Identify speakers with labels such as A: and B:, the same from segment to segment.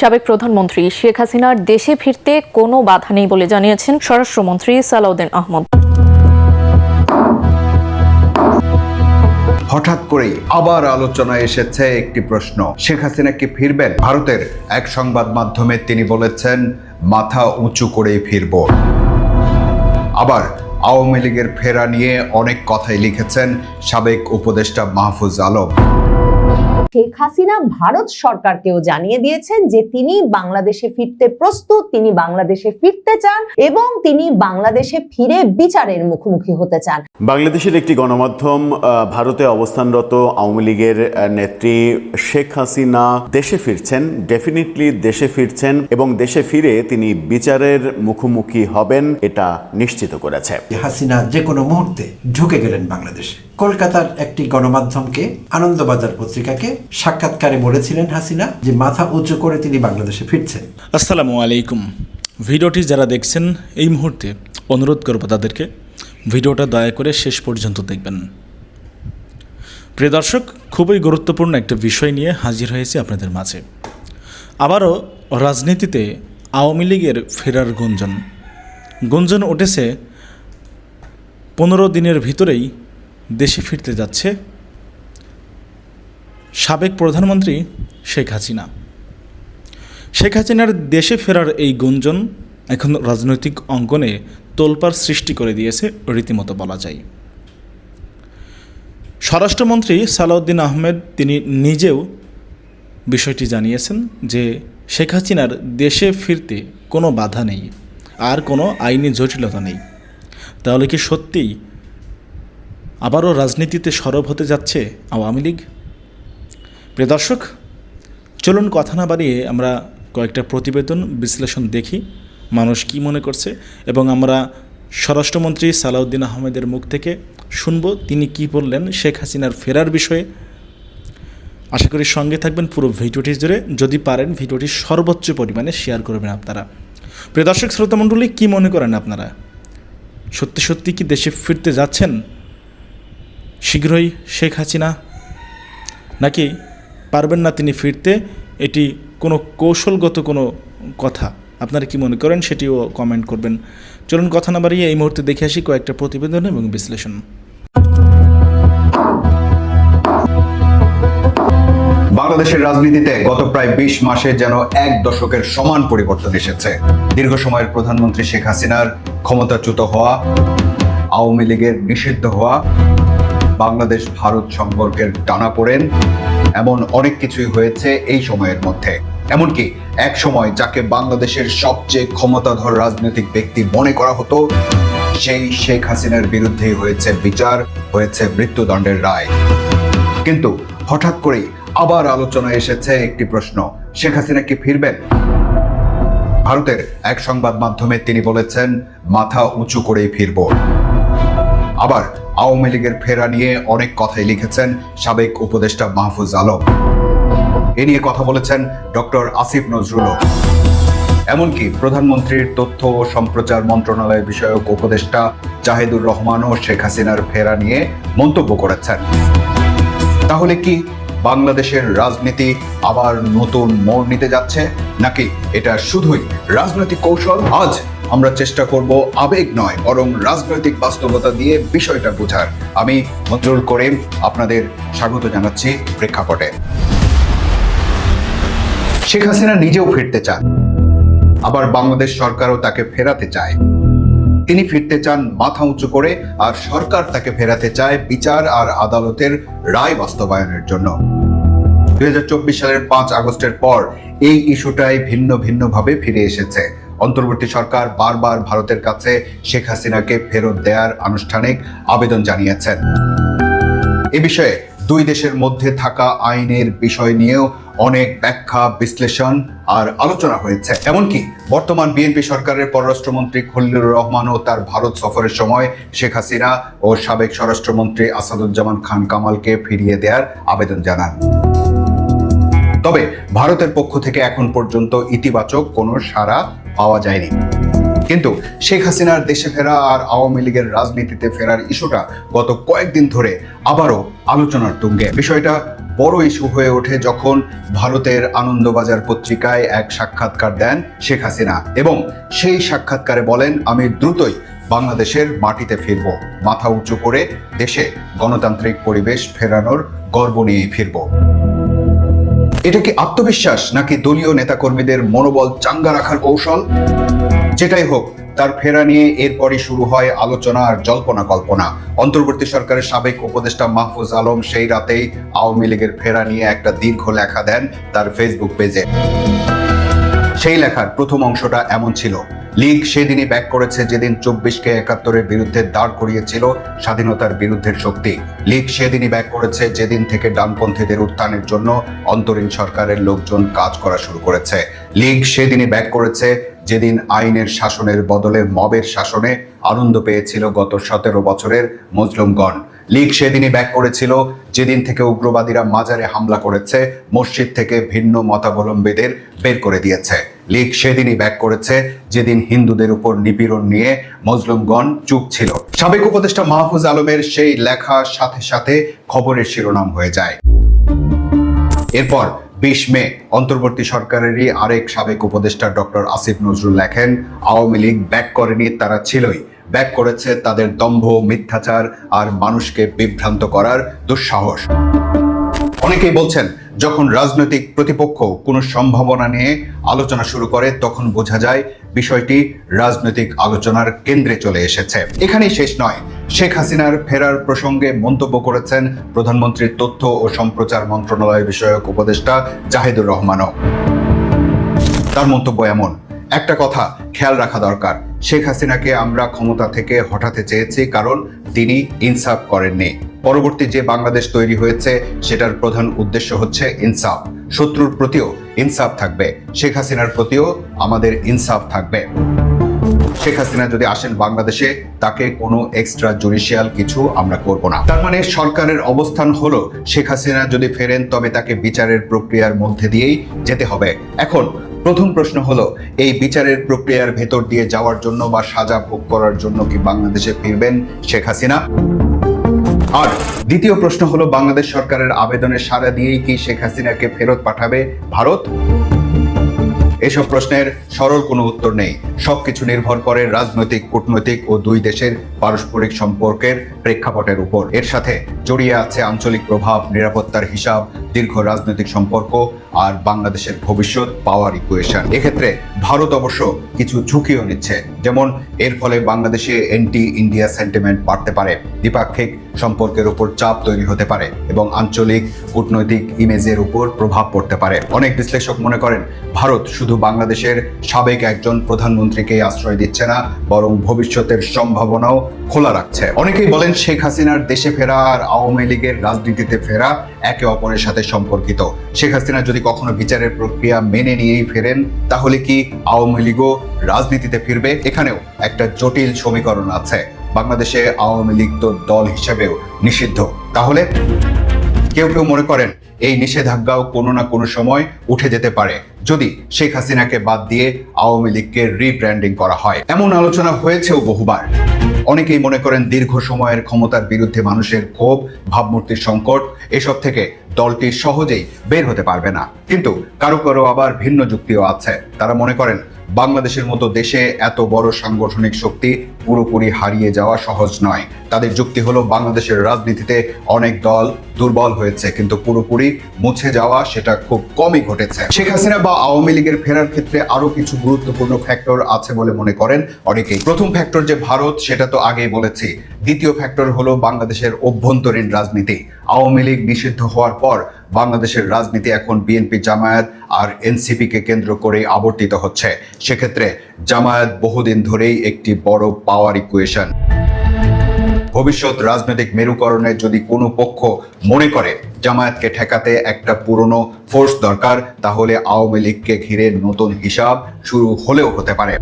A: সাবেক প্রধানমন্ত্রী শেখ হাসিনার দেশে ফিরতে কোনো বাধা নেই বলে জানিয়েছেন স্বরাষ্ট্রমন্ত্রী সালাউদ্দিন আহমদ।
B: হঠাৎ করেই আবার আলোচনায় এসেছে একটি প্রশ্ন, শেখ হাসিনা কি ফিরবেন? ভারতের এক সংবাদ মাধ্যমে তিনি বলেছেন, মাথা উঁচু করেই ফিরব। আবার আওয়ামী লীগের ফেরা নিয়ে অনেক কথাই লিখেছেন সাবেক উপদেষ্টা মাহফুজ আলম।
C: শেখ হাসিনা ভারত সরকারকেও জানিয়ে দিয়েছেন যে তিনি বাংলাদেশে ফিরতে প্রস্তুত, তিনি বাংলাদেশে ফিরতে চান এবং তিনি বাংলাদেশে ফিরে বিচারের মুখোমুখি হতে চান।
D: বাংলাদেশের একটি গণমাধ্যম ভারতে অবস্থানরত আওয়ামী লীগের নেত্রী শেখ হাসিনা দেশে ফিরছেন, ডেফিনেটলি দেশে ফিরছেন এবং দেশে ফিরে তিনি বিচারের মুখোমুখি হবেন এটা নিশ্চিত করেছে।
E: হাসিনা যে কোনো মুহূর্তে ঢুকে গেলেন বাংলাদেশে। কলকাতার একটি গণমাধ্যমকে, আনন্দবাজার পত্রিকাকে সাক্ষাৎকারে বলেছিলেন হাসিনা যে মাথা উঁচু করে তিনি বাংলাদেশে ফিরছেন।
F: আসসালামু আলাইকুম। ভিডিওটি যারা দেখছেন এই মুহূর্তে অনুরোধ করব তাদেরকে ভিডিওটা দয়া করে শেষ পর্যন্ত দেখবেন। প্রিয় দর্শক, খুবই গুরুত্বপূর্ণ একটা বিষয় নিয়ে হাজির হয়েছে আপনাদের মাঝে। আবারও রাজনীতিতে আওয়ামী লীগের ফেরার গুঞ্জন উঠেছে। 15 দিনের ভিতরেই দেশে ফিরতে যাচ্ছে সাবেক প্রধানমন্ত্রী শেখ হাসিনা। শেখ হাসিনার দেশে ফেরার এই গুঞ্জন এখন রাজনৈতিক অঙ্গনে তোলপাড় সৃষ্টি করে দিয়েছে রীতিমতো বলা যায়। স্বরাষ্ট্রমন্ত্রী সালাউদ্দিন আহমেদ তিনি নিজেও বিষয়টি জানিয়েছেন যে শেখ হাসিনার দেশে ফিরতে কোনো বাধা নেই, আর কোনো আইনি জটিলতা নেই। তাহলে কি সত্যিই আবারও রাজনীতিতে সরব হতে যাচ্ছে আওয়ামী লীগ? প্রিয় দর্শক, চলুন কথা না বাড়িয়ে আমরা কয়েকটা প্রতিবেদন বিশ্লেষণ দেখি মানুষ কি মনে করছে, এবং আমরা স্বরাষ্ট্রমন্ত্রী সালাউদ্দিন আহমেদের মুখ থেকে শুনব তিনি কি বললেন শেখ হাসিনার ফেরার বিষয়ে। আশা করি সঙ্গে থাকবেন পুরো ভিডিওটি জুড়ে। যদি পারেন ভিডিওটি সর্বোচ্চ পরিমাণে শেয়ার করবেন আপনারা। প্রিয় দর্শক শ্রোতামণ্ডলী, কি মনে করেন আপনারা? সত্যি কি দেশে ফিরতে যাচ্ছেন শীঘ্রই শেখ হাসিনা, নাকি পারবেন না তিনি ফিরতে? এটি কোনো কৌশলগত কোনো কথা? আপনারা কি মনে করেন সেটিও কমেন্ট করবেন। চলুন কথা না বাড়িয়ে এই মুহূর্তে দেখে আসি কয়েকটা প্রতিবেদন এবং বিশ্লেষণ।
B: বাংলাদেশের রাজনীতিতে গত প্রায় 20 মাসে যেন এক দশকের সমান পরিবর্তন এসেছে। দীর্ঘ সময়ের প্রধানমন্ত্রী শেখ হাসিনার ক্ষমতাচ্যুত হওয়া, আওয়ামী লীগের নিষিদ্ধ হওয়া, বাংলাদেশ ভারত সম্পর্কের টানাপোড়েন, এমন অনেক কিছুই হয়েছে এই সময়ের মধ্যে। এমনকি এক সময় যাকে বাংলাদেশের সবচেয়ে ক্ষমতাধর রাজনৈতিক ব্যক্তি মনে করা হতো, সেই শেখ হাসিনার বিরুদ্ধেই হয়েছে বিচার, হয়েছে মৃত্যুদণ্ডের রায়। কিন্তু হঠাৎ করেই আবার আলোচনায় এসেছে একটি প্রশ্ন, শেখ হাসিনা কি ফিরবেন? ভারতের এক সংবাদ মাধ্যমে তিনি বলেছেন, মাথা উঁচু করেই ফিরব। আবার আওয়ামী লীগের ফেরা নিয়ে অনেক কথাই লিখেছেন সাবেক উপদেষ্টা মাহফুজ আলম। এ নিয়ে কথা বলেছেন ডক্টর আসিফ নজরুলও। এমনকি প্রধানমন্ত্রীর তথ্য ও সম্প্রচার মন্ত্রণালয় বিষয়ক উপদেষ্টা জাহিদুর রহমানও শেখ হাসিনার ফেরা নিয়ে মন্তব্য করেছেন। তাহলে কি বাংলাদেশের রাজনীতি আবার নতুন মোড় নিতে যাচ্ছে, নাকি এটা শুধুই রাজনৈতিক কৌশল? আজ আমরা চেষ্টা করব আবেগ নয় বরং রাজনৈতিক বাস্তবতা দিয়ে বিষয়টা বোঝার। আমি মঞ্জুর করিম আপনাদের স্বাগত জানাচ্ছি প্রেক্ষাপটে। শেখ হাসিনা নিজেও ফিরতে চান, আবার বাংলাদেশ সরকারও তাকে ফেরাতে চায়। তিনি ফিরতে চান মাথা উঁচু করে, আর সরকার তাকে ফেরাতে চায় বিচার আর আদালতের রায় বাস্তবায়নের জন্য। 2024 সালের 5 আগস্টের পর এই ইস্যুটাই ভিন্ন ভাবে ফিরে এসেছে। অন্তর্বর্তী সরকার বারবার ভারতের কাছে শেখ হাসিনাকে ফেরত দেওয়ার আনুষ্ঠানিক আবেদন জানিয়েছেন। এ বিষয়ে দুই দেশের মধ্যে থাকা আইনের বিষয় নিয়েও অনেক ব্যাখ্যা, বিশ্লেষণ আর আলোচনা হয়েছে। এমনকি বর্তমান বিএনপি সরকারের পররাষ্ট্রমন্ত্রী খলিলুর রহমানও তার ভারত সফরের সময় শেখ হাসিনা ও সাবেক স্বরাষ্ট্রমন্ত্রী আসাদুজ্জামান খান কামালকে ফিরিয়ে দেওয়ার আবেদন জানান। তবে ভারতের পক্ষ থেকে এখন পর্যন্ত ইতিবাচক কোনো সাড়া পাওয়া যায়নি। কিন্তু শেখ হাসিনার দেশে ফেরা আর আওয়ামী লীগের রাজনীতিতে ফেরার ইস্যুটা গত কয়েকদিন ধরে আবারও আলোচনার তুঙ্গে। বিষয়টা বড় ইস্যু হয়ে ওঠে যখন ভারতের আনন্দবাজার পত্রিকায় এক সাক্ষাৎকার দেন শেখ হাসিনা এবং সেই সাক্ষাৎকারে বলেন, আমি দ্রুতই বাংলাদেশের মাটিতে ফিরব, মাথা উঁচু করে দেশে গণতান্ত্রিক পরিবেশ ফেরানোর গর্ব নিয়ে ফিরব। এটা কি আত্মবিশ্বাস নাকি দলীয় নেতাকর্মীদের মনোবল চাঙ্গা রাখার কৌশল? যেটাই হোক, তার ফেরা নিয়ে এরপরই শুরু হয় আলোচনা আর জল্পনা কল্পনা। অন্তর্বর্তী সরকারের সাবেক উপদেষ্টা মাহফুজ আলম সেই রাতেই আওয়ামী লীগের ফেরা নিয়ে একটা দীর্ঘ লেখা দেন তার ফেসবুক পেজে। সেই লেখার প্রথম অংশটা এমন ছিল, লীগ সেদিনই ব্যাক করেছে যেদিন 24কে 71-এর বিরুদ্ধে দাঁড় করিয়েছিল স্বাধীনতার বিরুদ্ধের শক্তি। লীগ সেদিনই ব্যাক করেছে যেদিন থেকে ডানপন্থীদের উত্থানের জন্য অন্তরীণ সরকারের লোকজন কাজ করা শুরু করেছে। লীগ সেদিনই ব্যাক করেছে যেদিন আইনের শাসনের বদলে মবের শাসনে আনন্দ পেয়েছিল গত 17 বছরের মজলুমগণ। লীগ সেদিনই ব্যাক করেছিল যেদিন থেকে উগ্রবাদীরা মাজারে হামলা করেছে, মসজিদ থেকে ভিন্ন মতাবলম্বীদের বের করে দিয়েছে। লীগ সেদিনই ব্যাক করেছে যেদিন হিন্দুদের উপর নিপীড়ন নিয়ে মজলুমগণ চুপ ছিল। সাবেক উপদেষ্টা মাহফুজ আলমের সেই লেখার সাথে সাথে খবরের শিরোনাম হয়ে যায়। এরপর 20 মে অন্তর্বর্তী সরকারেরই আরেক সাবেক উপদেষ্টা ডক্টর আসিফ নজরুল লেখেন, আওয়ামী লীগ ব্যাক করেনি, তারা ছিলই, ব্যাক করেছে তাদের দম্ভ, মিথ্যাচার আর মানুষকে বিভ্রান্ত করার দুঃসাহস। অনেকেই বলছেন, যখন রাজনৈতিক প্রতিপক্ষ কোনো সম্ভাবনা নিয়ে আলোচনা শুরু করে তখন বোঝা যায় বিষয়টি রাজনৈতিক আলোচনার কেন্দ্রে চলে এসেছে। এখানেই শেষ নয়, শেখ হাসিনার ফেরার প্রসঙ্গে মন্তব্য করেছেন প্রধানমন্ত্রীর তথ্য ও সম্প্রচার মন্ত্রণালয় বিষয়ক উপদেষ্টা জাহিদুর রহমানও। তার মন্তব্য এমন, একটা কথা খেয়াল রাখা দরকার, শেখ হাসিনাকে আমরা ক্ষমতা থেকে হটাতে চেয়েছি কারণ তিনি ইনসাফ করেননি। পরবর্তী যে বাংলাদেশ তৈরি হয়েছে সেটার প্রধান উদ্দেশ্য হচ্ছে ইনসাফ। শত্রুর প্রতিও ইনসাফ থাকবে, শেখ হাসিনার প্রতিও আমাদের ইনসাফ থাকবে। শেখ হাসিনা যদি আসেন বাংলাদেশে, তাকে কোনো এক্সট্রা জুডিশিয়াল কিছু আমরা করব না। তার মানে সরকারের অবস্থান হলো, শেখ হাসিনা যদি ফেরেন তবে তাকে বিচারের প্রক্রিয়ার মধ্যে দিয়েই যেতে হবে। এখন প্রথম প্রশ্ন হলো, এই বিচারের প্রক্রিয়ার ভেতর দিয়ে যাওয়ার জন্য বা সাজা ভোগ করার জন্য কি বাংলাদেশে ফিরবেন শেখ হাসিনা? আর দ্বিতীয় প্রশ্ন হলো, বাংলাদেশ সরকারের আবেদনে সাড়া দিয়েই কি শেখ হাসিনাকে ফেরত পাঠাবে ভারত? এসব প্রশ্নের সরল কোনো উত্তর নেই। সবকিছু নির্ভর করে রাজনৈতিক, কূটনৈতিক ও দুই দেশের পারস্পরিক সম্পর্কের প্রেক্ষাপটের উপর। এর সাথে জড়িয়ে আছে আঞ্চলিক প্রভাব, নিরাপত্তার হিসাব, দীর্ঘ রাজনৈতিক সম্পর্ক আর বাংলাদেশের ভবিষ্যৎ পাওয়ার ইকুয়েশন। এক্ষেত্রে ভারত অবশ্য কিছু ঝুঁকিও নিচ্ছে, যেমন এর ফলে বাংলাদেশে অ্যান্টি ইন্ডিয়া সেন্টিমেন্ট বাড়তে পারে, দ্বিপাক্ষিক সম্পর্কের উপর চাপ তৈরি হতে পারে এবং আঞ্চলিক কূটনৈতিক ইমেজের উপর প্রভাব পড়তে পারে। অনেক বিশ্লেষক মনে করেন, ভারত শুধু বাংলাদেশের সাবেক একজন প্রধানমন্ত্রীকে আশ্রয় দিচ্ছে না, বরং ভবিষ্যতের সম্ভাবনাও খোলা রাখছে। অনেকেই বলেন, শেখ হাসিনার দেশে ফেরা আর আওয়ামী লীগের রাজনীতিতে ফেরা একে অপরের সাথে সম্পর্কিত। শেখ হাসিনা যদি কখনো বিচারের প্রক্রিয়া মেনে নিয়েই ফেরেন, তাহলে কি আওয়ামী লীগও রাজনীতিতে ফিরবে? এখানেও একটা জটিল সমীকরণ আছে। বাংলাদেশে আওয়ামী লীগ তো দল হিসেবেও নিষিদ্ধ। তাহলে কেউ কেউ মনে করেন এই নিষেধাজ্ঞাও কোনো না কোনো সময় উঠে যেতে পারে যদি শেখ হাসিনাকে বাদ দিয়ে আওয়ামী লীগকে রিব্র্যান্ডিং করা হয়। এমন আলোচনা হয়েছেও বহুবার। অনেকেই মনে করেন, দীর্ঘ সময়ের ক্ষমতার বিরুদ্ধে মানুষের ক্ষোভ, ভাবমূর্তির সংকট, এসব থেকে দলটি সহজেই বের হতে পারবে না। কিন্তু কারো কারো আবার ভিন্ন যুক্তিও আছে। তারা মনে করেন, বাংলাদেশের মতো দেশে এত বড় সাংগঠনিক শক্তি পুরোপুরি হারিয়ে যাওয়া সহজ নয়। তাদের যুক্তি হলো, বাংলাদেশের রাজনীতিতে অনেক দল দুর্বল হয়েছে, কিন্তু পুরোপুরি মুছে যাওয়া সেটা খুব কমই ঘটেছে। শেখ হাসিনা বা আওয়ামী লীগের ফেরার ক্ষেত্রে আরো কিছু গুরুত্বপূর্ণ ফ্যাক্টর আছে বলে মনে করেন অনেকেই। প্রথম ফ্যাক্টর যে ভারত, সেটা তো আগেই বলেছি। দ্বিতীয় ফ্যাক্টর হলো বাংলাদেশের অভ্যন্তরীণ রাজনীতি। আওয়ামী লীগ নিষিদ্ধ হওয়ার পর বাংলাদেশের রাজনীতি এখন বিএনপি, জামায়াত আর এনসিপি কে কেন্দ্র করে আবর্তিত হচ্ছে। সেক্ষেত্রে জামায়াত বহুদিন ধরেই একটি বড় পাওয়ার ইকুয়েশন। ভবিষ্যৎ রাজনৈতিক মেরুকরণে যদি কোনো পক্ষ মনে করে জামায়াতকে ঠেকাতে একটা পুরনো ফোর্স দরকার, তাহলে আওয়ামী লীগকে ঘিরে নতুন হিসাব শুরু হলেও হতে পারে।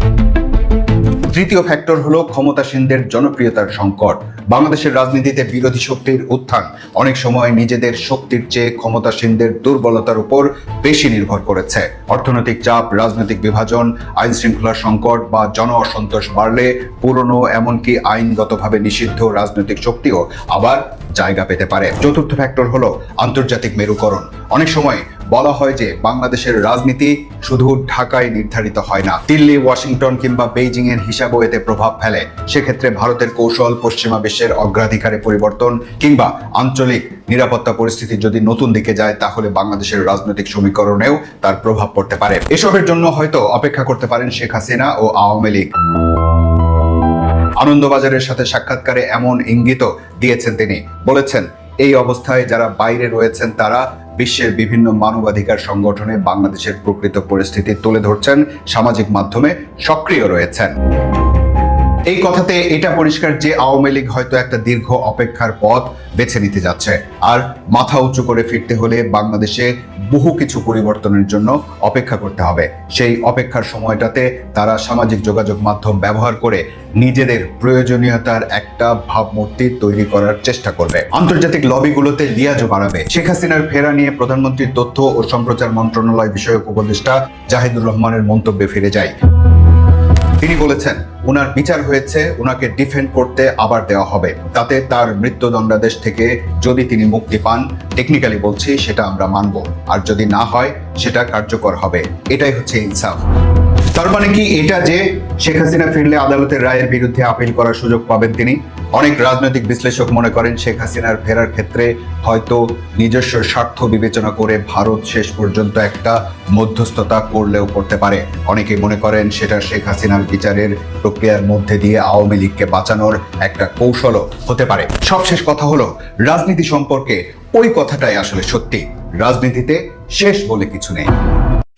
B: তৃতীয় ফ্যাক্টর হলো ক্ষমতাসীনদের জনপ্রিয়তার সংকট। বাংলাদেশের রাজনীতিতে বিরোধী শক্তির উত্থান অনেক সময় নিজেদের শক্তির চেয়ে ক্ষমতাসীনদের দুর্বলতার উপর বেশি নির্ভর করেছে। অর্থনৈতিক চাপ, রাজনৈতিক বিভাজন, আইন শৃঙ্খলার সংকট বা জন অসন্তোষ বাড়লে পুরনো, এমনকি আইনগতভাবে নিষিদ্ধ রাজনৈতিক শক্তিও আবার জায়গা পেতে পারে। চতুর্থ ফ্যাক্টর হলো আন্তর্জাতিক মেরুকরণ। অনেক সময় বলা হয় যে বাংলাদেশের রাজনীতি শুধু ঢাকায় নির্ধারিত হয় না, দিল্লি, ওয়াশিংটন কিংবা বেইজিং এর হিসাবও এতে প্রভাব ফেলে। সেক্ষেত্রে ভারতের কৌশল, পশ্চিমা বিশ্বের অগ্রাধিকারে পরিবর্তন কিংবা আঞ্চলিক নিরাপত্তা পরিস্থিতি যদি নতুন দিকে যায়, তাহলে বাংলাদেশের রাজনৈতিক সমীকরণেও তার প্রভাব পড়তে পারে। এসবের জন্য হয়তো অপেক্ষা করতে পারেন শেখ হাসিনা ও আওয়ামী লীগ। আনন্দবাজারের সাথে সাক্ষাৎকারে এমন ইঙ্গিতও দিয়েছেন তিনি। বলেছেন, এই অবস্থায় যারা বাইরে রয়েছেন তারা বিশ্বের বিভিন্ন মানবাধিকার সংগঠনে বাংলাদেশের প্রকৃত পরিস্থিতি তুলে ধরছেন, সামাজিক মাধ্যমে সক্রিয় রয়েছেন। এই কথাতে এটা পরিষ্কার যে আওয়ামী লীগ হয়তো একটা দীর্ঘ অপেক্ষার পথ বেছে নিতে যাচ্ছে। আর মাথা উঁচু করে ফিরতে হলে বাংলাদেশে বহু কিছু পরিবর্তনের জন্য অপেক্ষা করতে হবে। সেই অপেক্ষার সময়টাতে তারা সামাজিক যোগাযোগ মাধ্যম ব্যবহার করে নিজেদের প্রয়োজনীয়তার একটা ভাবমূর্তি তৈরি করার চেষ্টা করবে। আন্তর্জাতিক লবিগুলোতে লিয়াজও বাড়াবে। শেখ হাসিনার ফেরা নিয়ে প্রধানমন্ত্রীর তথ্য ও সম্প্রচার মন্ত্রণালয় বিষয়ক উপদেষ্টা জাহিদুর রহমানের মন্তব্যে ফিরে যায়। তিনি বলেছেন, উনার বিচার হয়েছে, উনাকে ডিফেন্ড করতে আবার দেওয়া হবে। তাতে তার মৃত্যুদণ্ডাদেশ থেকে যদি তিনি মুক্তি পান, টেকনিক্যালি বলছি, সেটা আমরা মানব। আর যদি না হয়, সেটা কার্যকর হবে। এটাই হচ্ছে ইনসাফ। তার মানে কি এটা যে শেখ হাসিনা ফিরলে আদালতের রায়ের বিরুদ্ধে আপিল করার সুযোগ পাবেন তিনি? অনেক রাজনৈতিক বিশ্লেষক মনে করেন শেখ হাসিনার ফেরার ক্ষেত্রে হয়তো নিজস্ব স্বার্থ বিবেচনা করে ভারত শেষ পর্যন্ত একটা মধ্যস্থতা করলেও করতে পারে। অনেকে মনে করেন সেটা শেখ হাসিনার বিচারের প্রক্রিয়ার মধ্যে দিয়ে আওয়ামী লীগকে বাঁচানোর একটা কৌশলও হতে পারে। সবশেষ কথা হলো, রাজনীতি সম্পর্কে ওই কথাটাই আসলে সত্যি, রাজনীতিতে শেষ বলে কিছু নেই।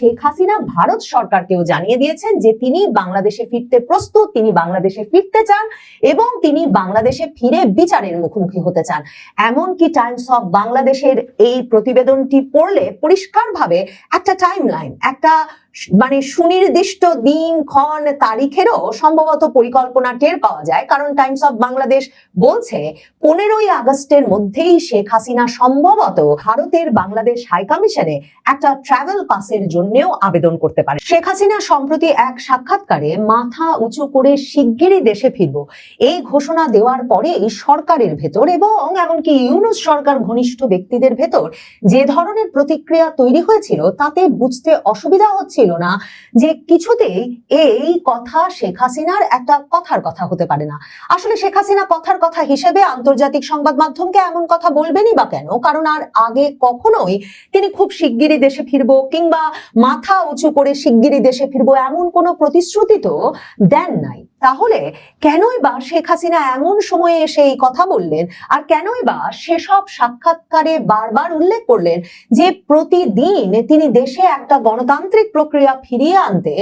C: শেখ হাসিনা ভারত সরকারকেও জানিয়ে দিয়েছেন যে তিনি বাংলাদেশে ফিরতে প্রস্তুত, তিনি বাংলাদেশে ফিরতে চান এবং তিনি বাংলাদেশে ফিরে বিচারের মুখোমুখি হতে চান। এমনকি টাইমস অফ বাংলাদেশের এই প্রতিবেদনটি পড়লে পরিষ্কারভাবে একটা টাইমলাইন, একটা মানে সুনির্দিষ্ট দিন, ক্ষণ, তারিখেরও সম্ভবত পরিকল্পনা টের পাওয়া যায়। কারণ টাইমস অফ বাংলাদেশ বলছে 15ই আগস্টের মধ্যেই শেখ হাসিনা সম্ভবত ভারতের বাংলাদেশ হাইকমিশনে একটা ট্রাভেল পাসের জন্যও আবেদন করতে পারে। শেখ হাসিনা সম্প্রতি এক সাক্ষাৎকারে মাথা উঁচু করে শিগগিরই দেশে ফিরব এই ঘোষণা দেওয়ার পরেই সরকারের ভেতর এবং এমনকি ইউনূস সরকার ঘনিষ্ঠ ব্যক্তিদের ভেতর যে ধরনের প্রতিক্রিয়া তৈরি হয়েছিল, তাতে বুঝতে অসুবিধা হচ্ছে না যে কিছুতেই এই কথা শেখ হাসিনার একটা কথার কথা হতে পারে না। আসলে শেখ হাসিনা কথার কথা হিসেবে আন্তর্জাতিক সংবাদ মাধ্যমকে এমন কথা বলবেনই বা কেন? কারণ আর আগে কখনোই তিনি খুব শিগগিরই দেশে ফিরবো কিংবা মাথা উঁচু করে শিগগিরই দেশে ফিরবো এমন কোনো প্রতিশ্রুতি তো দেন নাই। তাহলে কেনই বা শেখ হাসিনা এমন সময়ে এসে এই কথা বললেন? আর কেনই বা সেসব সাক্ষাৎকারে বারবার উল্লেখ করলেন যে প্রতিদিন তিনি দেশে একটা গণতান্ত্রিক প্রক্রিয়া ফিরিয়ে আনতে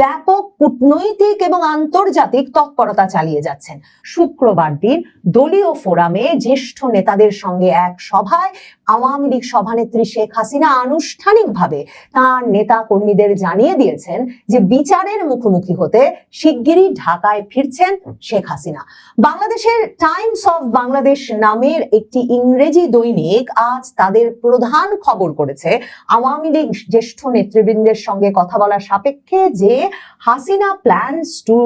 C: ব্যাপক কূটনৈতিক এবং আন্তর্জাতিক তৎপরতা চালিয়ে যাচ্ছেন? শুক্রবার দিন দলীয় ফোরামে জ্যেষ্ঠ নেতাদের সঙ্গে এক সভায় আওয়ামী লীগ সভানেত্রী শেখ হাসিনা আনুষ্ঠানিকভাবে তার নেতা কর্মীদের জানিয়ে দিয়েছেন যে বিচারের মুখোমুখি হতে শিগগিরই ঢাকায় ফিরছেন শেখ হাসিনা। বাংলাদেশের টাইমস অফ বাংলাদেশ নামের একটি ইংরেজি দৈনিক আজ তাদের প্রধান খবর করেছে আওয়ামী লীগ জ্যেষ্ঠ নেতৃবৃন্দের সঙ্গে কথা বলার সাপেক্ষে যে Hasina plans to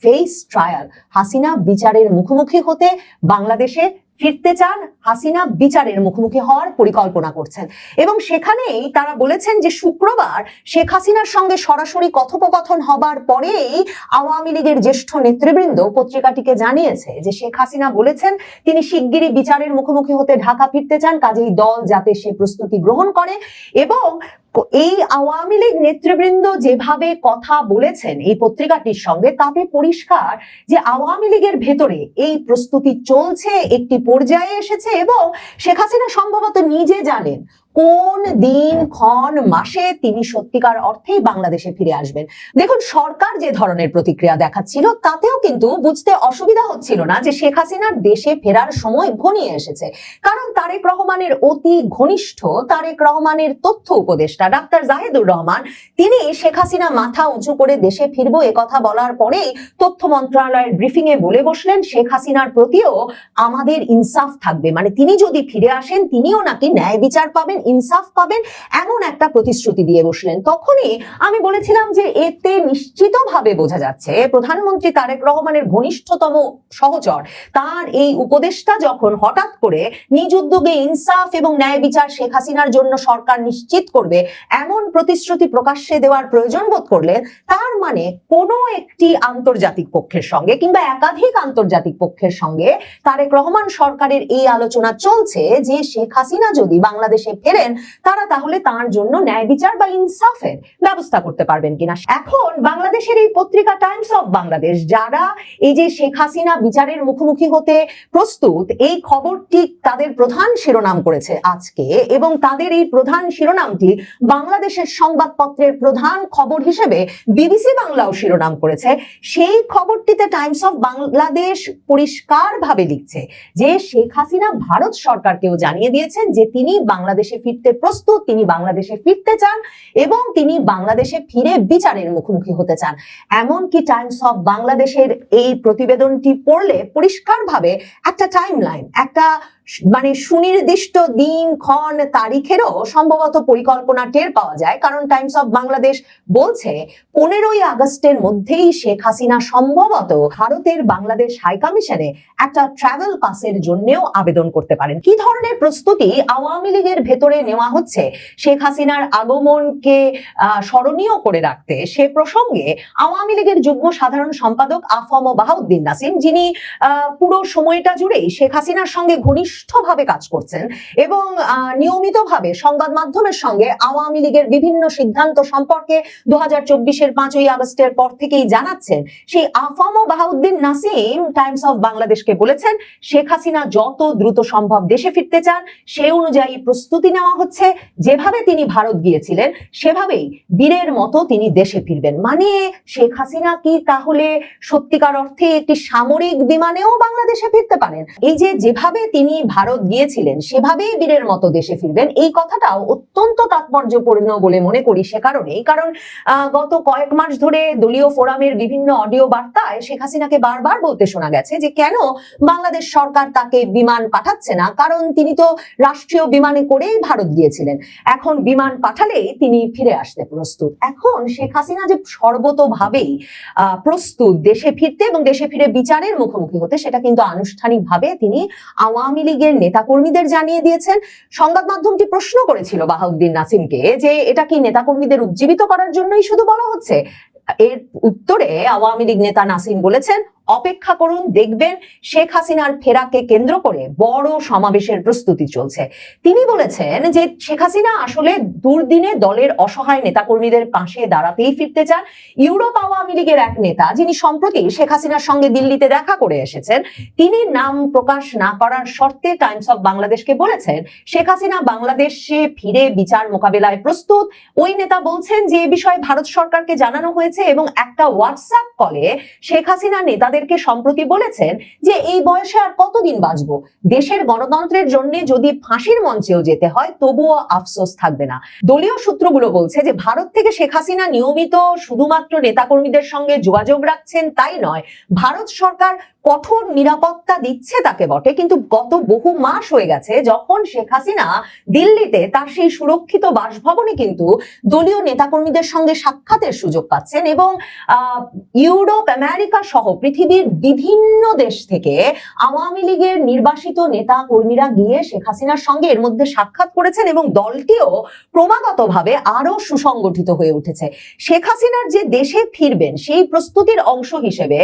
C: face trial, Hasina বিচারের মুখোমুখি হতে বাংলাদেশে ফিরতে চান, হাসিনা বিচারের মুখোমুখি হওয়ার পরিকল্পনা করছেন। এবং সেখানেই তারা বলেছেন যে শুক্রবার শেখ হাসিনার সঙ্গে সরাসরি কথোপকথন হবার পরেই আওয়ামী লীগের জ্যেষ্ঠ নেতৃবৃন্দ পত্রিকাটিকে জানিয়েছে যে শেখ হাসিনা বলেছেন তিনি শিগগিরই বিচারের মুখোমুখি হতে ঢাকা ফিরতে চান, কাজেই দল যাতে সে প্রস্তুতি গ্রহণ করে। এবং এই আওয়ামী লীগ নেতৃবৃন্দ যেভাবে কথা বলেছেন এই পত্রিকাটির সঙ্গে, তাতে পরিষ্কার যে আওয়ামী লীগের ভেতরে এই প্রস্তুতি চলছে, একটি পর্যায়ে এসেছে এবং শেখ হাসিনা সম্ভবত নিজে জানেন কোন দিন, ক্ষণ, মাসে তিনি সত্যিকার অর্থেই বাংলাদেশে ফিরে আসবেন। দেখুন, সরকার যে ধরনের প্রতিক্রিয়া দেখাচ্ছিল তাতেও কিন্তু বুঝতে অসুবিধা হচ্ছিল না যে শেখ হাসিনার দেশে ফেরার সময় ঘনিয়ে এসেছে। কারণ তারেক রহমানের অতি ঘনিষ্ঠ, তারেক রহমানের তথ্য উপদেষ্টা ডাক্তার জাহিদুর রহমান, তিনি শেখ হাসিনা মাথা উঁচু করে দেশে ফিরবো এ কথা বলার পরেই তথ্য মন্ত্রণালয়ের ব্রিফিং এ বলে বসলেন শেখ হাসিনার প্রতিও আমাদের ইনসাফ থাকবে, মানে তিনি যদি ফিরে আসেন তিনিও নাকি ন্যায় বিচার পাবেন, ইনসাফ পাবেন, এমন একটা প্রতিশ্রুতি দিয়ে বসলেন। তখনই আমি বলেছিলাম যে এতে নিশ্চিতভাবে বোঝা যাচ্ছে প্রধানমন্ত্রী তারেক রহমানের ঘনিষ্ঠতম সহচর তার এই উপদেষ্টা যখন হঠাৎ করে নিজ উদ্যোগে ইনসাফ এবং ন্যায় বিচার শেখ হাসিনার জন্য সরকার নিশ্চিত করবে এমন প্রতিশ্রুতি প্রকাশ্যে দেওয়ার প্রয়োজন বোধ করলেন, তার মানে কোনো একটি আন্তর্জাতিক পক্ষের সঙ্গে কিংবা একাধিক আন্তর্জাতিক পক্ষের সঙ্গে তারেক রহমান সরকারের এই আলোচনা চলছে যে শেখ হাসিনা যদি বাংলাদেশে ফেরেন তারা তাহলে তার জন্য ন্যায় বিচার বা ইনসাফের ব্যবস্থা করতে পারবেন কিনা। এখন বাংলাদেশের এই পত্রিকা টাইমস অফ বাংলাদেশ, যারা এই যে শেখ হাসিনা বিচারের মুখোমুখি হতে প্রস্তুত এই খবরটি তাদের প্রধান শিরোনাম করেছে আজকে, এবং তাদের এই প্রধান শিরোনামটি বাংলাদেশের সংবাদপত্রের প্রধান খবর হিসেবে বিবিসি বাংলাও শিরোনাম করেছে। সেই খবরটিতে টাইমস অফ বাংলাদেশ পরিষ্কারভাবে লিখছে যে শেখ হাসিনা ভারত সরকারকেও জানিয়ে দিয়েছেন যে তিনি বাংলাদেশে ফিরতে প্রস্তুত, তিনি বাংলাদেশে ফিরতে চান এবং তিনি বাংলাদেশে ফিরে বিচারের মুখোমুখি হতে চান। এমনকি টাইমস অফ বাংলাদেশের এই প্রতিবেদনটি পড়লে পরিষ্কারভাবে একটা টাইমলাইন, একটা মানে সুনির্দিষ্ট দিন ক্ষণ তারিখেরও সম্ভবত পরিকল্পনা টের পাওয়া যায়। কারণ টাইমস অফ বাংলাদেশ বলছে 15ই আগস্টের মধ্যেই শেখ হাসিনা সম্ভবত ভারতের বাংলাদেশ হাই কমিশনে একটা ট্রাভেল পাসের জন্যও আবেদন করতে পারেন। কি ধরনের প্রস্তুতি আওয়ামী লীগের ভেতরে নেওয়া হচ্ছে শেখ হাসিনার আগমনকে স্মরণীয় করে রাখতে, সে প্রসঙ্গে আওয়ামী লীগের যুগ্ম সাধারণ সম্পাদক আফম বাহাউদ্দিন নাসিম, যিনি পুরো সময়টা জুড়েই শেখ হাসিনার সঙ্গে ঘনিষ্ঠভাবে কাজ করছেন এবং নিয়মিতভাবে সংবাদ মাধ্যমের সঙ্গে আওয়ামী লীগের বিভিন্ন সিদ্ধান্ত সম্পর্কে 2024-এর 5ই আগস্টের পর থেকেই জানাচ্ছেন, সেই আফম বাহাউদ্দিন নাসিম টাইমস অফ বাংলাদেশকে বলেছেন শেখ হাসিনা যত দ্রুত সম্ভব দেশে ফিরতে চান, সে অনুযায়ী প্রস্তুতি নেওয়া হচ্ছে। যেভাবে তিনি ভারত গিয়েছিলেন সেভাবেই বীরের মতো তিনি দেশে ফিরবেন। মানে শেখ হাসিনা কি তাহলে সত্যিকার অর্থে একটি সামরিক বিমানেও বাংলাদেশে ফিরতে পারেন? এই যে যেভাবে তিনি ভারত গিয়েছিলেন সেভাবেই বীরের মতো দেশে ফিরবেন, এই কথাটাও অত্যন্ত তাৎপর্যপূর্ণ বলে মনে করি। সে কারণেই, কারণ গত কয়েক মাস ধরে দলীয় ফোরামের বিভিন্ন অডিও বার্তায় শেখ হাসিনাকে বারবার বলতে শোনা গেছে যে কেন বাংলাদেশ সরকার তাকে বিমান পাঠাচ্ছে না, কারণ তিনি তো রাষ্ট্রীয় বিমানে করেই ভারত গিয়েছিলেন, এখন বিমান পাঠালেই তিনি ফিরে আসতে প্রস্তুত। এখন শেখ হাসিনা যে সর্বতোভাবেই প্রস্তুত দেশে ফিরতে এবং দেশে ফিরে বিচারের মুখোমুখি হতে, সেটা কিন্তু আনুষ্ঠানিকভাবে তিনি আওয়ামী লীগের নেতাকর্মীদের জানিয়ে দিয়েছেন। সংবাদ মাধ্যমটি প্রশ্ন করেছিল বাহাউদ্দিন নাসিমকে যে এটা কি নেতাকর্মীদের উজ্জীবিত করার জন্যই শুধু বলা হচ্ছে? এর উত্তরে আওয়ামী লীগ নেতা নাসিম বলেছেন, অপেক্ষা করুন, দেখবেন শেখ হাসিনার ফেরাকে কেন্দ্র করে বড় সমাবেশের প্রস্তুতি চলছে। তিনি বলেছেন যে শেখ হাসিনা আসলে দুর্দিনে দলের অসহায় নেতাকর্মীদের পাশে দাঁড়াতেই ফিরতে চান। ইউরোপ আওয়ামী লীগের এক নেতা, যিনি সম্প্রতি শেখ হাসিনার সঙ্গে দিল্লিতে দেখা করে এসেছেন, তিনি নাম প্রকাশ না করার শর্তে টাইমস অফ বাংলাদেশকে বলেছেন শেখ হাসিনা বাংলাদেশে ফিরে বিচার মোকাবেলায় প্রস্তুত। ওই নেতা বলছেন যে এ বিষয়ে ভারত সরকারকে জানানো হয়েছে এবং একটা হোয়াটসঅ্যাপ কলে শেখ হাসিনা নেতাদেরকে সম্প্রতি বলেছেন যে এই বয়সে আর কতদিন বাঁচবো, দেশের গণতন্ত্রের জন্য যদি ফাঁসির মঞ্চেও যেতে হয় তবুও আফসোস থাকবে না। দলীয় সূত্রগুলো বলছে যে ভারত থেকে শেখ হাসিনা নিয়মিত শুধুমাত্র নেতাকর্মীদের সঙ্গে যোগাযোগ রাখছেন তাই নয়, ভারত সরকার কঠোর নিরাপত্তা দিচ্ছে তাকে বটে, কিন্তু গত বহু মাস হয়ে গেছে যখন শেখ হাসিনা দিল্লিতে তার সেই সুরক্ষিত বাসভবনে কিন্তু দলীয় নেতাকর্মীদের সঙ্গে সাক্ষাতের সুযোগ পাচ্ছেন এবং ইউরোপ, আমেরিকা সহ পৃথিবীর বিভিন্ন দেশ থেকে আওয়ামী লীগের নির্বাসিত নেতা কর্মীরা গিয়ে শেখ হাসিনার সঙ্গে এর মধ্যে সাক্ষাৎ করেছেন এবং দলটিও ক্রমাগতভাবে আরো সুসংগঠিত হয়ে উঠেছে। শেখ হাসিনার যে দেশে ফিরবেন সেই প্রস্তুতির অংশ হিসেবে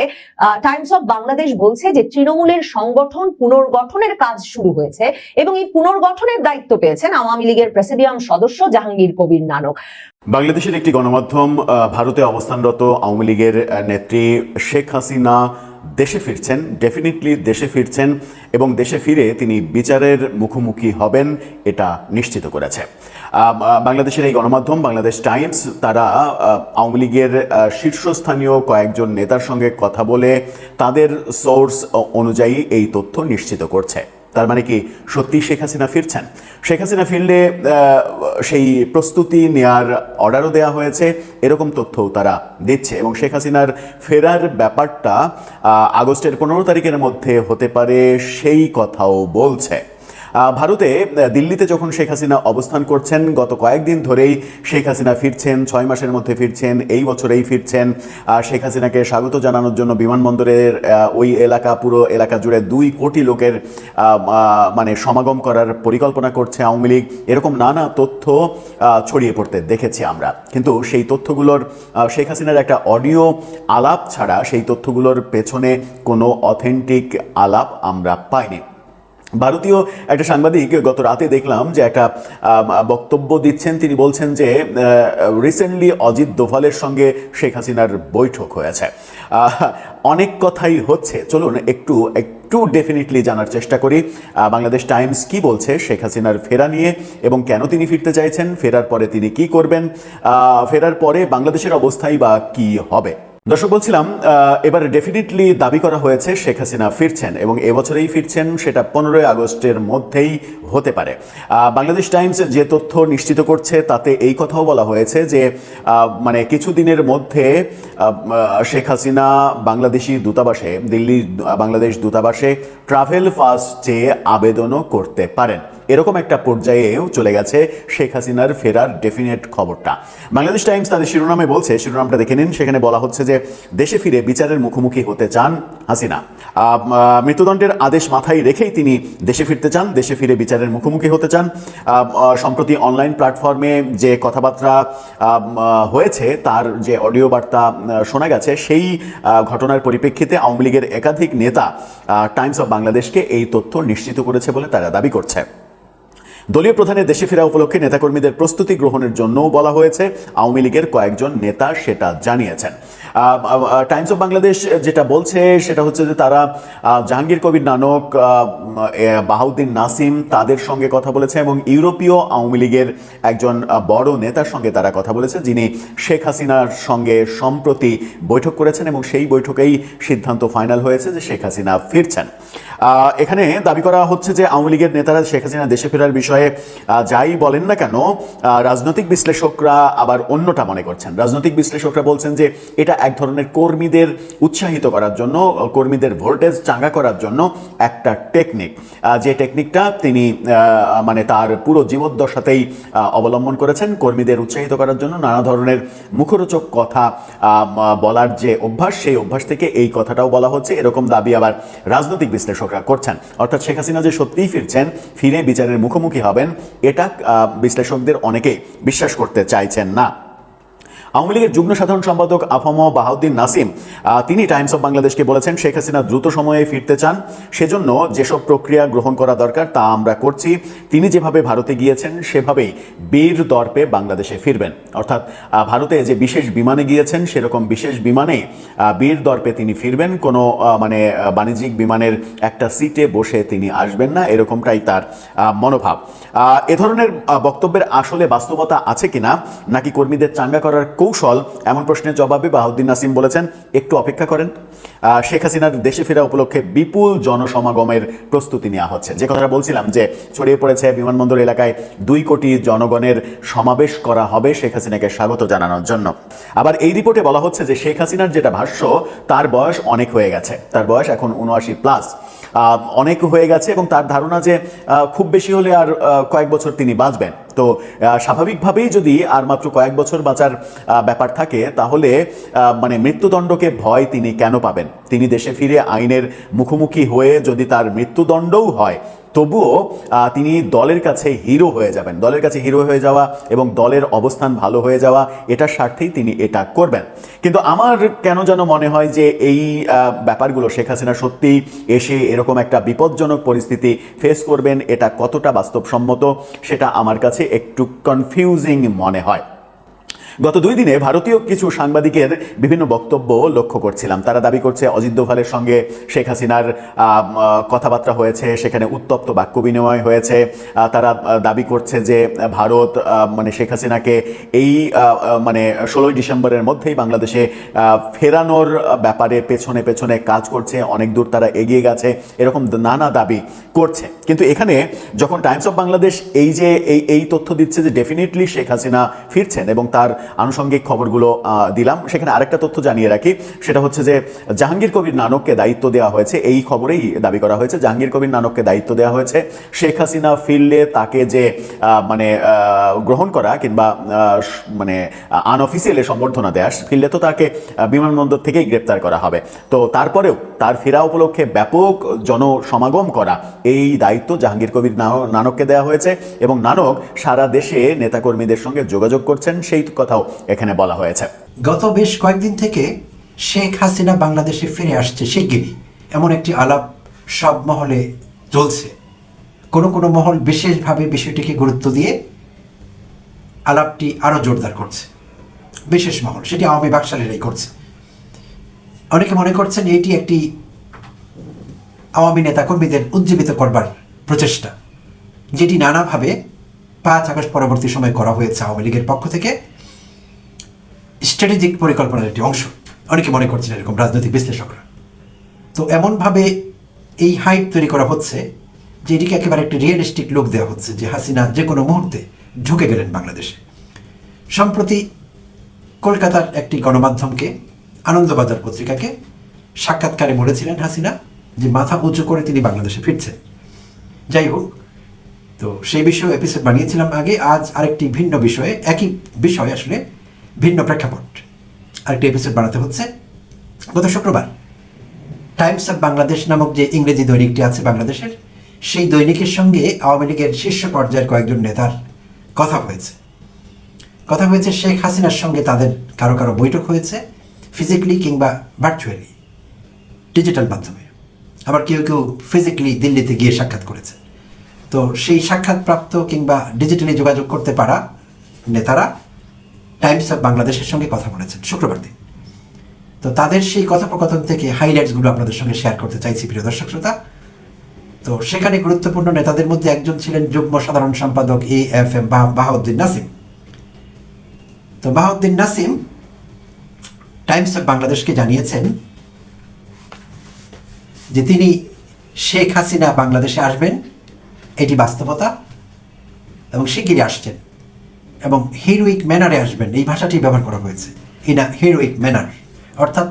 C: টাইমস অফ বাংলাদেশ বলছে যে তৃণমূলের সংগঠন পুনর্গঠনের কাজ শুরু হয়েছে এবং এই পুনর্গঠনের দায়িত্ব পেয়েছেন আওয়ামী লীগের প্রেসিডিয়াম সদস্য জাহাঙ্গীর কবির নানক।
D: বাংলাদেশের একটি গণমাধ্যম ভারতে অবস্থানরত আওয়ামী লীগের নেত্রী শেখ হাসিনা দেশে ফিরছেন, ডেফিনেটলি দেশে ফিরছেন এবং দেশে ফিরে তিনি বিচারের মুখোমুখি হবেন এটা নিশ্চিত করেছে। বাংলাদেশের এই গণমাধ্যম বাংলাদেশ টাইমস, তারা আওয়ামী লীগের শীর্ষস্থানীয় কয়েকজন নেতার সঙ্গে কথা বলে তাদের সোর্স অনুযায়ী এই তথ্য নিশ্চিত করছে। তার মানে কি সত্যি শেখ হাসিনা ফিরছেন? শেখ হাসিনা ফিরলে সেই প্রস্তুতি নেয়ার অর্ডারও দেওয়া হয়েছে, এরকম তথ্যও তারা দিচ্ছে এবং শেখ হাসিনার ফেরার ব্যাপারটা আগস্টের 15 তারিখের মধ্যে হতে পারে সেই কথাও বলছে। ভারতে দিল্লিতে যখন শেখ হাসিনা অবস্থান করছেন, গত কয়েকদিন ধরেই শেখ হাসিনা ফিরছেন, 6 মাসের মধ্যে ফিরছেন, এই বছরেই ফিরছেন। শেখ হাসিনাকে স্বাগত জানানোর জন্য বিমানবন্দরের ওই এলাকা, পুরো এলাকা জুড়ে 2 কোটি লোকের মানে সমাগম করার পরিকল্পনা করছে আওয়ামী লীগ। এরকম নানা তথ্য ছড়িয়ে পড়তে দেখেছি আমরা, কিন্তু সেই তথ্যগুলোর শেখ হাসিনার একটা অডিও আলাপ ছাড়া সেই তথ্যগুলোর পেছনে কোনো অথেন্টিক আলাপ আমরা পাইনি। ভারতীয় একটা সাংবাদিক গত রাতে দেখলাম যে একটা বক্তব্য দিচ্ছেন, তিনি বলছেন যে রিসেন্টলি অজিত দোভালের সঙ্গে শেখ হাসিনার বৈঠক হয়েছে। অনেক কথাই হচ্ছে, চলুন একটু ডেফিনেটলি জানার চেষ্টা করি বাংলাদেশ টাইমস কি বলছে শেখ হাসিনার ফেরা নিয়ে এবং কেন তিনি ফিরতে চাইছেন, ফেরার পরে তিনি কি করবেন, ফেরার পরে বাংলাদেশের অবস্থাই বা কি হবে। দর্শক, বলছিলাম এবার ডেফিনেটলি দাবি করা হয়েছে শেখ হাসিনা ফিরছেন এবং এবছরেই ফিরছেন, সেটা 15 আগস্টের মধ্যেই হতে পারে। বাংলাদেশ টাইমস যে তথ্য নিশ্চিত করছে তাতে এই কথাও বলা হয়েছে যে মানে কিছুদিনের মধ্যে শেখ হাসিনা বাংলাদেশি দূতাবাসে, দিল্লি বাংলাদেশ দূতাবাসে ট্রাভেল পাস চেয়ে আবেদনও করতে পারেন। এরকম একটা পর্যায়েও চলে গেছে শেখ হাসিনার ফেরার ডেফিনেট খবরটা। বাংলাদেশ টাইমস তাদের শিরোনামে বলছে, শিরোনামটা দেখে নিন, সেখানে বলা হচ্ছে যে দেশে ফিরে বিচারের মুখোমুখি হতে চান হাসিনা। মৃত্যুদণ্ডের আদেশ মাথায় রেখেই তিনি দেশে ফিরতে চান, দেশে ফিরে বিচারের মুখোমুখি হতে চান। সম্প্রতি অনলাইন প্ল্যাটফর্মে যে কথাবার্তা হয়েছে, তার যে অডিও বার্তা শোনা গেছে, সেই ঘটনার পরিপ্রেক্ষিতে আওয়ামী লীগের একাধিক নেতা টাইমস অফ বাংলাদেশকে এই তথ্য নিশ্চিত করেছে বলে তারা দাবি করছে। দলীয় প্রধানের দেশে ফেরা উপলক্ষে নেতাকর্মীদের প্রস্তুতি গ্রহণের জন্যও বলা হয়েছে, আওয়ামী লীগের কয়েকজন নেতা সেটা জানিয়েছেন। টাইমস অফ বাংলাদেশ যেটা বলছে সেটা হচ্ছে যে তারা জাহাঙ্গীর কবির নানক, বাহাউদ্দিন নাসিম তাদের সঙ্গে কথা বলেছে এবং ইউরোপীয় আওয়ামী লীগের একজন বড় নেতার সঙ্গে তারা কথা বলেছে, যিনি শেখ হাসিনার সঙ্গে সম্প্রতি বৈঠক করেছেন এবং সেই বৈঠকেই সিদ্ধান্ত ফাইনাল হয়েছে যে শেখ হাসিনা ফিরছেন। এখানে দাবি করা হচ্ছে যে আওয়ামী লীগের নেতারা শেখ হাসিনা দেশে ফেরার বিষয়ে যাই বলেন না কেন, রাজনৈতিক বিশ্লেষকরা আবার অন্যটা মনে করছেন। রাজনৈতিক বিশ্লেষকরা বলছেন যে এটা এক ধরনের কর্মীদের উৎসাহিত করার জন্য, কর্মীদের ভোল্টেজ চাঙ্গা করার জন্য একটা টেকনিক, যে টেকনিকটা তিনি মানে তার পুরো জীবদ্দশাতেই অবলম্বন করেছেন। কর্মীদের উৎসাহিত করার জন্য নানা ধরনের মুখরোচক কথা বলার যে অভ্যাস, সেই অভ্যাস থেকে এই কথাটাও বলা হচ্ছে, এরকম দাবি আবার রাজনৈতিক বিশ্লেষকরা করছেন। অর্থাৎ শেখ হাসিনা যে সত্যিই ফিরছেন, ফিরে বিচারের মুখোমুখি হবেন, এটা বিশ্লেষকদের অনেকেই বিশ্বাস করতে চাইছেন না। আওয়ামী লীগের যুগ্ম সাধারণ সম্পাদক আফম বাহাউদ্দিন নাসিম তিনি টাইমস অফ বাংলাদেশকে বলেছেন, শেখ হাসিনা দ্রুত সময়ে ফিরতে চান, সেজন্য যেসব প্রক্রিয়া গ্রহণ করা দরকার তা আমরা করছি। তিনি যেভাবে ভারতে গিয়েছেন সেভাবেই বীর দর্পে বাংলাদেশে ফিরবেন। অর্থাৎ ভারতে যে বিশেষ বিমানে গিয়েছেন, সেরকম বিশেষ বিমানে বীর দর্পে তিনি ফিরবেন। কোনো মানে বাণিজ্যিক বিমানের একটা সিটে বসে তিনি আসবেন না, এরকমটাই তার মনোভাব। এ ধরনের বক্তব্যের আসলে বাস্তবতা আছে কিনা, নাকি কর্মীদের চাঙ্গা করার কৌশল, এমন প্রশ্নের জবাবে বাহাউদ্দিন নাসিম বলেছেন, একটু অপেক্ষা করেন। শেখ হাসিনার দেশে ফেরা উপলক্ষে বিপুল জনসমাগমের প্রস্তুতি নেওয়া হচ্ছে। যে কথাটা বলছিলাম যে ছড়িয়ে পড়েছে, বিমানবন্দর এলাকায় 2 কোটি জনগণের সমাবেশ করা হবে শেখ হাসিনাকে স্বাগত জানানোর জন্য। আবার এই রিপোর্টে বলা হচ্ছে যে শেখ হাসিনার যেটা ভাষ্য, তার বয়স অনেক হয়ে গেছে, তার বয়স এখন 79+, অনেক হয়ে গেছে এবং তার ধারণা যে খুব বেশি হলে আর কয়েক বছর তিনি বাঁচবেন। তো স্বাভাবিকভাবেই যদি আর মাত্র কয়েক বছর বাঁচার ব্যাপার থাকে, তাহলে মানে মৃত্যুদণ্ডকে ভয় তিনি কেন পাবেন? তিনি দেশে ফিরে আইনের মুখোমুখি হয়ে যদি তার মৃত্যুদণ্ডও হয়, তবুও তিনি দলের কাছে হিরো হয়ে যাবেন। দলের কাছে হিরো হয়ে যাওয়া এবং দলের অবস্থান ভালো হয়ে যাওয়া, এটার স্বার্থেই তিনি এটা করবেন। কিন্তু আমার কেন যেন মনে হয় যে এই ব্যাপারগুলো শেখ হাসিনা সত্যিই এসে এরকম একটা বিপজ্জনক পরিস্থিতি ফেস করবেন, এটা কতটা বাস্তবসম্মত সেটা আমার কাছে একটু কনফিউজিং মনে হয়। গত 2 দিনে ভারতীয় কিছু সাংবাদিকের বিভিন্ন বক্তব্য লক্ষ্য করছিলাম। তারা দাবি করছে অজিত দোভালের সঙ্গে শেখ হাসিনার কথাবার্তা হয়েছে, সেখানে উত্তপ্ত বাক্য বিনিময় হয়েছে। তারা দাবি করছে যে ভারত মানে শেখ হাসিনাকে এই মানে 16 ডিসেম্বরের মধ্যেই বাংলাদেশে ফেরানোর ব্যাপারে পেছনে পেছনে কাজ করছে, অনেক দূর তারা এগিয়ে গেছে, এরকম নানা দাবি করছে। কিন্তু এখানে যখন টাইমস অফ বাংলাদেশ এই যে এই তথ্য দিচ্ছে যে ডেফিনেটলি শেখ হাসিনা ফিরছেন এবং তার আনুষঙ্গিক খবরগুলো দিলাম, সেখানে আরেকটা তথ্য জানিয়ে রাখি, সেটা হচ্ছে যে জাহাঙ্গীর কবির নানককে দায়িত্ব দেওয়া হয়েছে, এই খবরেই দাবি করা হয়েছে জাহাঙ্গীর কবির নানককে দায়িত্ব দেওয়া হয়েছে শেখ হাসিনা ফিরলে তাকে যে গ্রহণ করা কিংবা মানে আনঅফিসিয়ালি সম্বর্ধনা দেয়া, ফিরলে তো তাকে বিমানবন্দর থেকেই গ্রেপ্তার করা হবে, তো তারপরেও তার ফেরা উপলক্ষে ব্যাপক জনসমাগম করা এই দায়িত্ব জাহাঙ্গীর কবির নানককে দেওয়া হয়েছে এবং নানক সারা দেশে নেতাকর্মীদের সঙ্গে যোগাযোগ করছেন, সেই কথাও এখানে বলা হয়েছে।
E: গত বেশ কয়েকদিন থেকে শেখ হাসিনা বাংলাদেশে ফিরে আসছে শিগগিরই, এমন একটি আলাপ সব মহলে চলছে। কোনো কোনো মহল বিশেষভাবে বিষয়টিকে গুরুত্ব দিয়ে আলাপটি আরও জোরদার করছে। বিশেষ মহল, সেটি আওয়ামী বাকশালেরাই করছে। অনেকে মনে করছেন এটি একটি আওয়ামী নেতাকর্মীদের উজ্জীবিত করবার প্রচেষ্টা, যেটি নানাভাবে 5 আগস্ট পরবর্তী সময় করা হয়েছে আওয়ামী লীগের পক্ষ থেকে, স্ট্র্যাটেজিক পরিকল্পনার একটি অংশ। অনেকে মনে করছেন এরকম, রাজনৈতিক বিশ্লেষকরা। তো এমনভাবে এই হাইপ তৈরি করা হচ্ছে যে এটিকে একেবারে একটি রিয়েলিস্টিক লুক দেওয়া হচ্ছে যে হাসিনা যে কোনো মুহূর্তে ঢুকে গেলেন বাংলাদেশে। সম্প্রতি কলকাতার একটি গণমাধ্যমকে, আনন্দবাজার পত্রিকাকে সাক্ষাৎকারে বলেছিলেন হাসিনা যে মাথা উঁচু করে তিনি বাংলাদেশে ফিরছেন। যাই হোক, তো সেই বিষয়ে এপিসোড বানিয়েছিলাম আগে। আজ আরেকটি ভিন্ন বিষয়ে, একই বিষয় আসলে ভিন্ন প্রেক্ষাপট, আরেকটি এপিসোড বানাতে হচ্ছে। গত শুক্রবার টাইমস অফ বাংলাদেশ নামক যে ইংরেজি দৈনিকটি আছে বাংলাদেশের, সেই দৈনিকের সঙ্গে আওয়ামী লীগের শীর্ষ পর্যায়ের কয়েকজন নেতার কথা হয়েছে। শেখ হাসিনার সঙ্গে তাদের কারো কারো বৈঠক হয়েছে, ফিজিক্যালি কিংবা ভার্চুয়ালি, ডিজিটাল মাধ্যমে। আবার কেউ কেউ ফিজিক্যালি দিল্লিতে গিয়ে সাক্ষাৎ করেছে। তো সেই সাক্ষাৎপ্রাপ্ত কিংবা ডিজিটালি যোগাযোগ করতে পারা নেতারা টাইমস অফ বাংলাদেশের সঙ্গে কথা বলেছেন শুক্রবার দিন। তো তাদের সেই কথোপকথন থেকে হাইলাইটসগুলো আপনাদের সঙ্গে শেয়ার করতে চাইছি প্রিয় দর্শক শ্রোতা। তো সেখানে গুরুত্বপূর্ণ নেতাদের মধ্যে একজন ছিলেন যুগ্ম সাধারণ সম্পাদক AFM বাহাউদ্দিন নাসিম। তো বাহাউদ্দিন নাসিম টাইমস অফ বাংলাদেশকে জানিয়েছেন যে তিনি শেখ হাসিনা বাংলাদেশে আসবেন, এটি বাস্তবতা, এবং শিগগিরই আসছেন, এবং হিরোইক ম্যানারে আসবেন, এই ভাষাটি ব্যবহার করা হয়েছে, ইন আ হিরোইক ম্যানার, অর্থাৎ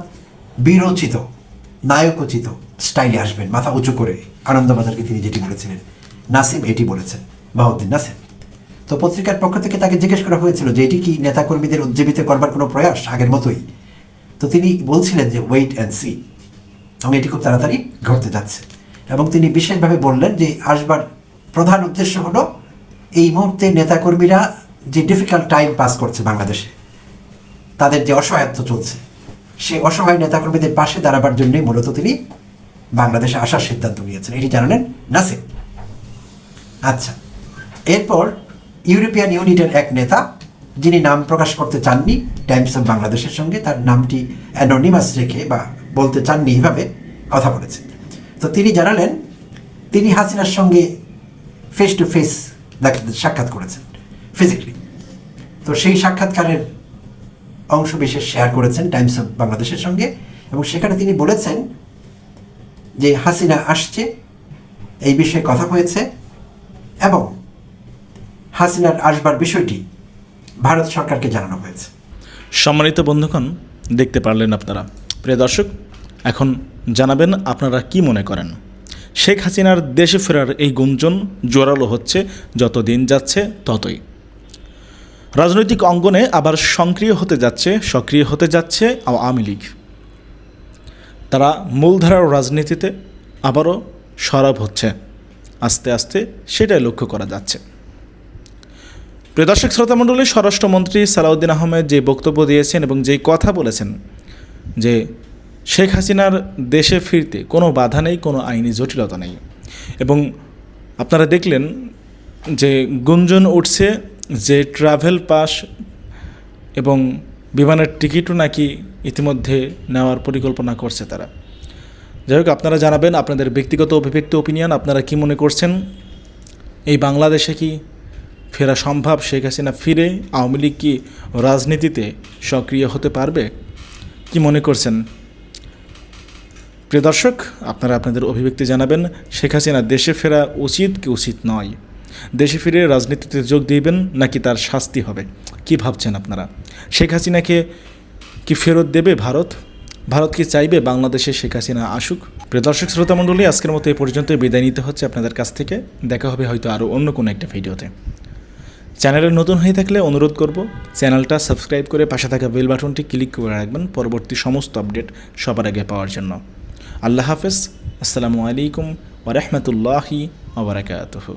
E: বীরোচিত, নায়কোচিত স্টাইলে আসবেন, মাথা উঁচু করে। আনন্দবাজারকে তিনি যেটি বলেছিলেন, নাসিম এটি বলেছেন, বাহাউদ্দিন নাসিম। তো পত্রিকার পক্ষ থেকে তাকে জিজ্ঞেস করা হয়েছিল যে এটি কি নেতাকর্মীদের উজ্জীবিত করবার কোনো প্রয়াস, আগের মতোই? তো তিনি বলছিলেন যে ওয়েট অ্যান্ড সি, এবং এটি খুব তাড়াতাড়ি ঘটতে যাচ্ছে। এবং তিনি বিশেষভাবে বললেন যে আসবার প্রধান উদ্দেশ্য হলো এই মুহূর্তে নেতাকর্মীরা যে ডিফিকাল্ট টাইম পাস করছে বাংলাদেশে, তাদের যে অসহায়ত্ব চলছে, সেই অসহায় নেতাকর্মীদের পাশে দাঁড়াবার জন্যই মূলত তিনি বাংলাদেশে আসার সিদ্ধান্ত নিয়েছেন, এটি জানালেন নাসিম। আচ্ছা, এরপর ইউরোপিয়ান ইউনিটের এক নেতা, যিনি নাম প্রকাশ করতে চাননি টাইমস অফ বাংলাদেশের সঙ্গে, তার নামটি অ্যানোনিমাস রেখে বা বলতে চাননি, এভাবে কথা বলেছেন। তো তিনি জানালেন তিনি হাসিনার সঙ্গে ফেস টু ফেস সাক্ষাৎ করেছেন, ফিজিক্যালি। তো সেই সাক্ষাৎকারের অংশ বিশেষ শেয়ার করেছেন টাইমস অফ বাংলাদেশের সঙ্গে, এবং সেখানে তিনি বলেছেন যে হাসিনা আসছে, এই বিষয়ে কথা হয়েছে, এবং হাসিনার আসবার বিষয়টি ভারত সরকারকে জানানো হয়েছে।
F: সম্মানিত বন্ধুগণ, দেখতে পারলেন আপনারা। প্রিয় দর্শক, এখন জানাবেন আপনারা কি মনে করেন। শেখ হাসিনার দেশে ফেরার এই গুঞ্জন জোরালো হচ্ছে, যত দিন যাচ্ছে ততই। রাজনৈতিক অঙ্গনে আবার সক্রিয় হতে যাচ্ছে আওয়ামী লীগ। তারা মূলধারার রাজনীতিতে আবারও সরব হচ্ছে, আস্তে আস্তে সেটাই লক্ষ্য করা যাচ্ছে। প্রিয় দর্শক শ্রোতামণ্ডলী, স্বরাষ্ট্রমন্ত্রী সালাউদ্দিন আহমেদ যে বক্তব্য দিয়েছেন এবং যেই কথা বলেছেন যে শেখ হাসিনার দেশে ফিরতে কোনো বাধা নেই, কোনো আইনি জটিলতা নেই, এবং আপনারা দেখলেন যে গুঞ্জন উঠছে যে ট্রাভেল পাস এবং বিমানের টিকিটও নাকি ইতিমধ্যে নেওয়ার পরিকল্পনা করছে তারা। যাই হোক, আপনারা জানাবেন আপনাদের ব্যক্তিগত অভিব্যক্তি, ওপিনিয়ন, আপনারা কি মনে করছেন। এই বাংলাদেশে কি ফেরা সম্ভব? শেখ হাসিনা ফিরে আওয়ামী লীগ কি রাজনীতিতে সক্রিয় হতে পারবে? কি মনে করছেন প্রিয় দর্শক? আপনারা আপনাদের অভিব্যক্তি জানাবেন। শেখ হাসিনা দেশে ফেরা উচিত কি উচিত নয়? দেশে ফিরে রাজনীতিতে যোগ দিবেন নাকি তার শাস্তি হবে? কি ভাবছেন আপনারা? শেখ হাসিনাকে কি ফেরত দেবে ভারত? ভারত কি চাইবে বাংলাদেশে শেখ হাসিনা আসুক? প্রিয় দর্শক শ্রোতা মণ্ডলী, আজকের মতো এই পর্যন্ত বিদায় নিতে হচ্ছে আপনাদের কাছ থেকে। দেখা হবে হয়তো আরও অন্য কোনো একটা ভিডিওতে। চ্যানেলে নতুন হয়ে থাকলে অনুরোধ করব চ্যানেলটা সাবস্ক্রাইব করে পাশে থাকা বেল বাটনটি ক্লিক করে রাখবেন পরবর্তী সমস্ত আপডেট সবার আগে পাওয়ার জন্য। আল্লাহ হাফেজ। আসসালামু আলাইকুম ওয়া রাহমাতুল্লাহি ওয়া বারাকাতুহু।